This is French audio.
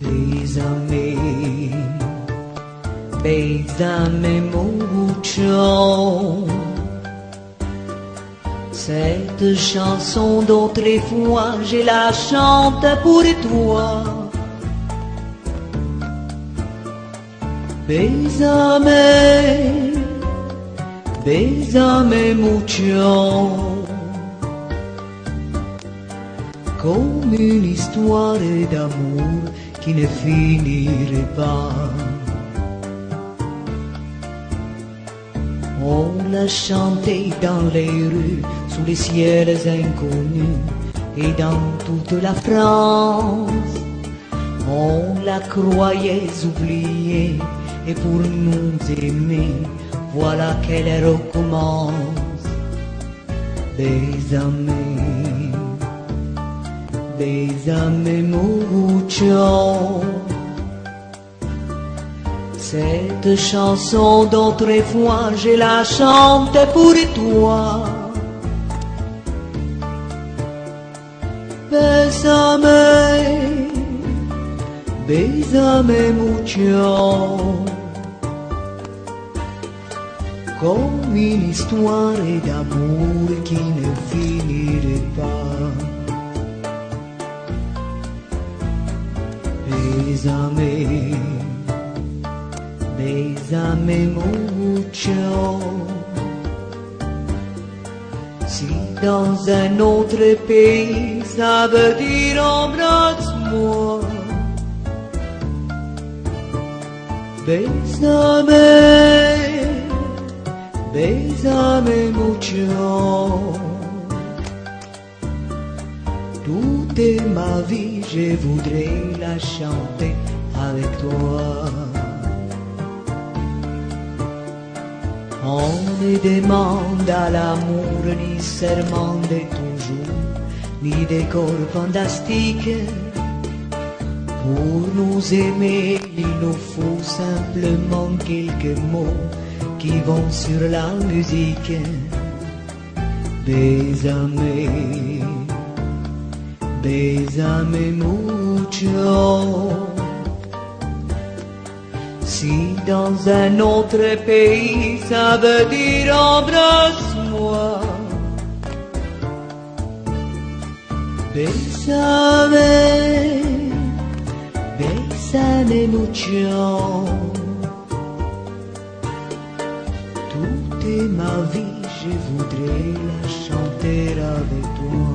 Bésame, bésame mucho. Cette chanson d'autrefois, je la chante pour toi. Bésame, bésame mucho. Comme une histoire d'amour qui ne finirait pas. On l'a chanté dans les rues, sous les ciels inconnus, et dans toute la France. On la croyait oubliée, et pour nous aimer, voilà qu'elle recommence. Bésame, bésame mucho. Cette chanson d'autrefois, je la chante pour toi. Bésame, bésame mucho. Comme une histoire d'amour qui ne finirait pas. Bésame, bésame mucho. Si dans un autre pays, ça veut dire embrasse-moi. Bésame, bésame mucho. Toute ma vie, je voudrais la chanter avec toi. On ne demande à l'amour ni serment de toujours, ni décor fantastique. Pour nous aimer, il nous faut simplement quelques mots qui vont sur la musique. Bésame, bésame mucho. Si dans un autre pays, ça veut dire embrasse-moi. Bésame, bésame mucho. Toute ma vie, je voudrais la chanter avec toi.